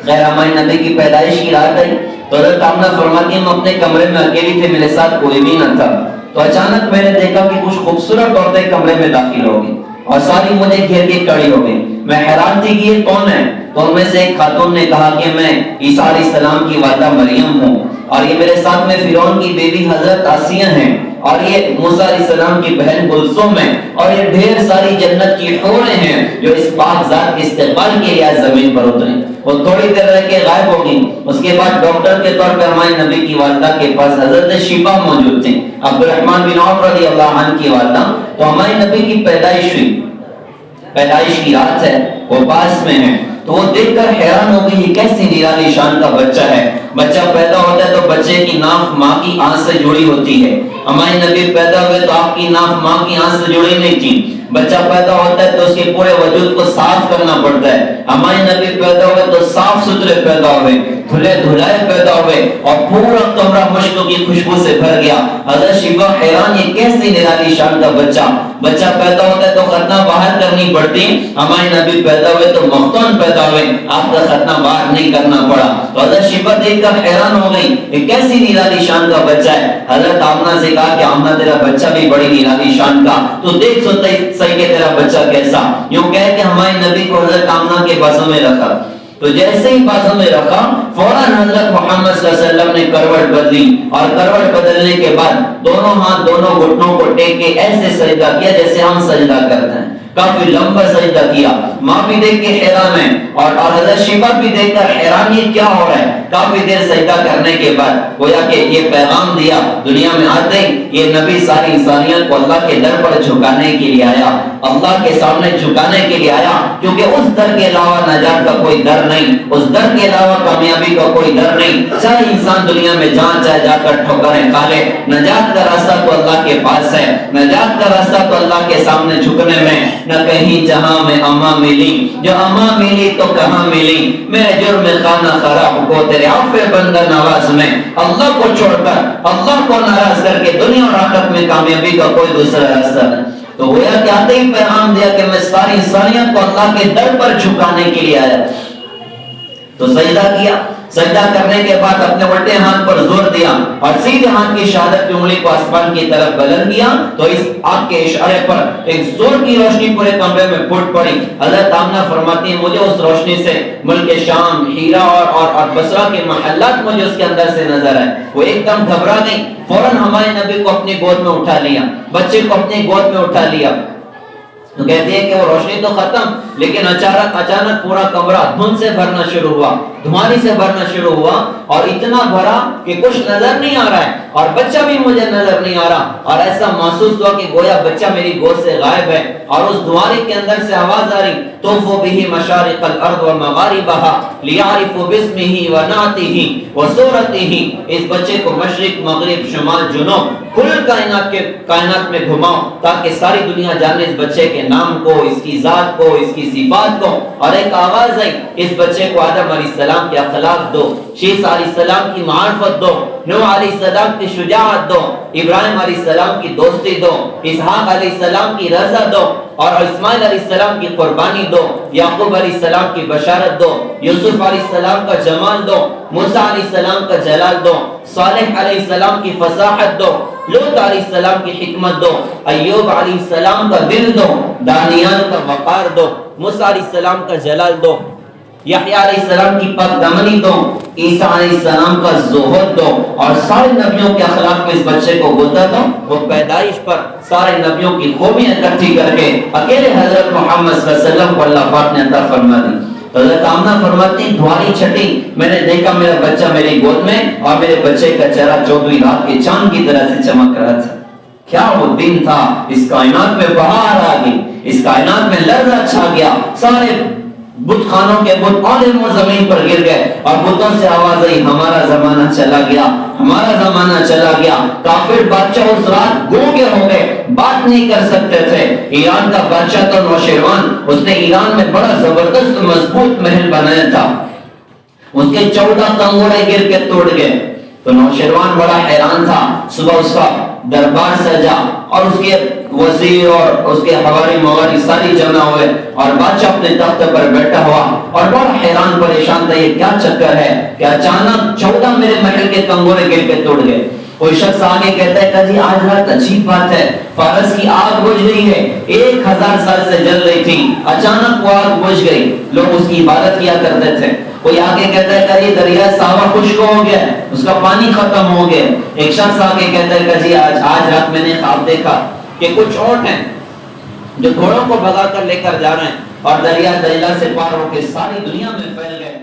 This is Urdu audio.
خیر ہمارے نبی کی پیدائش کی رات آئی تو حضرت آمنہ فرماتی ہم اپنے کمرے میں اکیلی تھے، میرے ساتھ کوئی بھی نہ تھا، تو اچانک میں نے دیکھا کہ کچھ خوبصورت عورتیں کمرے میں داخل ہو گئی اور ساری مجھے گھیر کے کھڑی ہو گئی۔ میں حیران تھی کہ یہ کون ہے، تو ان میں سے ایک خاتون نے کہا کہ میں عیسیٰ علیہ السلام کی والدہ مریم ہوں، اور یہ میرے ساتھ میں فرعون کی بیوی حضرت آسیہ ہیں، اور یہ موسیٰ علیہ السلام کی بہن کلثوم ہے، اور یہ ڈھیر ساری جنت کی حوریں ہیں جو اس پاک ذات کے استقبال کے لیے زمین پر اتریں۔ وہ تھوڑی دیر رہ کے غائب ہو گئی۔ اس کے بعد ڈاکٹر کے طور پر ہمارے نبی کی والدہ کے پاس حضرت شیبہ موجود تھے، عبد الرحمن بن عوف رضی اللہ عنہ کی والدہ۔ تو ہمارے نبی کی پیدائش ہوئی، پیدائش کی رات ہے، وہ پاس میں ہے، تو وہ دیکھ کر حیران ہو گئی یہ کیسی نرالی شان کا بچہ ہے۔ بچہ پیدا ہوتا ہے تو بچے کی ناک ماں کی آنکھ سے جڑی ہوتی ہے۔ ہمارے نبی پیدا ہوئے تو آپ کی ناک ماں کی آنکھ سے جڑی نہیں تھی۔ بچہ پیدا ہوتا ہے تو اس کے پورے وجود کو صاف کرنا پڑتا ہے۔ ہمارے نبی پیدا ہوئے تو صاف ستھرے پیدا ہوئے، دھلے دھلائے پیدا ہوئے، اور پورا کمرہ مشکوں کی خوشبو سے بھر گیا۔ حضرت شیبہ حیران یہ کیسی نرالی شان کا بچہ۔ بچہ پیدا ہوتا ہے تو ختنہ باہر کرنی پڑتی، ہمارے نبی پیدا ہوئے تو مختون پیدا ہوئے، آپ کا ختنہ باہر نہیں کرنا پڑا۔ تو حضرت شیبہ دیکھ کر حیران ہو گئی یہ کیسی نرالی شان کا بچہ ہے۔ حضرت آمنہ سے کہا کہ آمنہ تیرا بچہ بھی بڑی نرالی شان کا، تو دیکھ سو صحیح کہ تیرا بچہ کیسا۔ یوں کہہ کہ ہمارے نبی کو حضرت آمنہ کے بازوں میں رکھا، تو جیسے ہی بازوں میں رکھا فوراً حضرت محمد صلی اللہ علیہ وسلم نے کروٹ بدلی، اور کروٹ بدلنے کے بعد دونوں ہاتھ دونوں گھٹنوں کو ٹیک کے ایسے سجدہ کیا جیسے ہم سجدہ کرتے ہیں، کافی لمبا سجدہ کیا۔ ماں بھی دیکھ کے حیران ہے، اور حضرت شیبہ بھی دیکھ کر حیران یہ کیا ہو رہا ہے۔ کافی دیر سجدہ کرنے کے بعد گویا کہ یہ پیغام دیا دنیا میں آتے ہی یہ نبی ساری انسانیت کو اللہ کے در پر جھکانے کے لیے آیا، اللہ کے سامنے جھکانے کے لیے آیا، کیونکہ اس در کے علاوہ نجات کا کوئی در نہیں، اس در کے علاوہ کامیابی کا کوئی در نہیں۔ چاہے انسان دنیا میں جہاں چاہے جا کر ٹھوکریں کھا لے، نجات کا راستہ تو اللہ کے پاس ہے، نجات کا راستہ تو اللہ کے سامنے جھکنے میں۔ نہ کہیں جہاں میں اماں ملی، جو اماں ملی تو کہاں ملی، میرے جرم خانہ خراب کو تیرے عفو بندہ نواز میں۔ اللہ کو چھوڑ کر، اللہ کو ناراض کر کے دنیا اور آخرت میں کامیابی کا کوئی دوسرا راستہ نہیں۔ تو گویا کہ آتے ہی پیغام دیا کہ میں ساری انسانیت کو اللہ کے در پر جھکانے کے لیے آیا۔ تو سجدہ کیا، سجدہ کرنے کے بعد اپنے الٹے ہاتھ پر زور دیا اور سیدھے ہاتھ کی شہادت کی انگلی کو آسمان کی طرف بلند کیا، تو اس آگ کے اشارے پر ایک زور کی روشنی پورے کمرے میں پھوٹ پڑی۔ حضرت آمنہ فرماتی ہیں مجھے اس روشنی سے ملک شام، ہیرا اور بصرہ کے محلات مجھے اس کے اندر سے نظر آئے۔ وہ ایک دم گھبرا گئی، فوراً ہمارے نبی کو اپنی گود میں اٹھا لیا، بچے کو اپنی گود میں اٹھا لیا۔ تو کہتے ہیں کہ وہ روشنی تو ختم، لیکن اچانک پورا کمرہ دھند سے بھرنا شروع ہوا، دھمالی سے بھرنا شروع ہوا، اور اتنا بھرا کہ کچھ نظر نہیں آ رہا ہے، اور بچہ بھی مجھے نظر نہیں آ رہا، اور ایسا محسوس ہوا کہ گویا بچہ میری گود سے غائب ہے، اور اس دھمالی کے اندر سے آواز آ رہی طوفوا بہ مشارق الارض ومغاربہا لیعرفوا باسمہ ونعتہ وصورتہ۔ اس بچے کو مشرق، مغرب، شمال، جنوب کل کائنات میں گھماؤ تاکہ ساری دنیا جانے اس بچے کے نام کو، اس کی ذات کو، اس کی صفات کو۔ اور ایک آواز آئی اس بچے کو آدم علیہ السلام کے اخلاق دو، شیس علیہ السلام کی معرفت دو، نوح علیہ السلام کی شجاعت دو، ابراہیم علیہ السلام کی دوستی دو، اسحاق علیہ السلام کی رضا دو، اور اسماعیل علیہ السلام کی قربانی دو، یعقوب علیہ السلام کی بشارت دو، یوسف علیہ السلام کا جمال دو، موسیٰ علیہ السلام کا جلال دو، صالح علیہ السلام کی فصاحت دو، لوط علیہ السلام کی حکمت دو، ایوب علیہ السلام کا دل دو، دانیال کا وقار دو، موسیٰ علیہ السلام کا جلال دو، یحییٰ علیہ السلام کی پاک دامنی دو، عیسیٰ علیہ السلام کا زہد دو، اور سارے نبیوں کے اخلاق کو اس بچے کو گوتا دو۔ وہ پیدائش پر سارے نبیوں کی خوبیاں اکٹھی کر کے اکیلے حضرت محمد صلی اللہ علیہ وسلم کو اللہ پاک نے عطا فرما دی۔ حضرت آمنہ فرماتی دھواری چھٹی، میں نے دیکھا میرا بچہ میری گود میں، اور میرے بچے کا چہرہ 14ویں رات کے چاند کی طرح سے چمک رہا تھا۔ کیا وہ دن تھا، اس کائنات میں بہار آ گئی، اس کائنات میں لرزہ چھا گیا، سارے بت خانوں کے بت عالم و زمین پر گر گئے، اور بتوں سے آواز آئی ہمارا زمانہ چلا گیا، ہمارا زمانہ چلا گیا۔ کافر بادشاہ اس رات گونگے ہو گئے، بات نہیں کر سکتے تھے۔ ایران کا بادشاہ تو نوشیروان، اس نے ایران میں بڑا زبردست مضبوط محل بنایا تھا، اس کے 14 کنگوڑے گر کے توڑ گئے۔ تو نوشیروان بڑا حیران تھا، صبح اس کا دربار سجا، اور اس کے وزیر اور اس کے حواری مواری ساری جمع ہوئے اور بادشاہ اپنے تخت پر بیٹھا ہوا اور بڑا حیران پریشان تھا یہ کیا چکر ہے کہ اچانک 14 میرے محل کے کنگورے گر کے ٹوٹ گئے. کوئی شخص آگے کہتا ہے کہ جی آج رات عجیب بات ہے, فارس کی آگ بجھ رہی ہے, 1000 سال سے جل رہی تھی, اچانک وہ آگ بجھ گئی, لوگ اس کی عبادت کیا کرتے تھے. کوئی آگے کہتا ہے کہ یہ دریا ساوا خشک ہو گیا, اس کا پانی ختم ہو گیا. ایک شخص آگے کہتا ہے کہ جی آج رات میں نے خواب دیکھا کہ کچھ اونٹ ہیں جو گھوڑوں کو بھگا کر لے کر جا رہے ہیں اور دریا دجلہ سے پار ہو کے ساری دنیا میں پھیل گئے.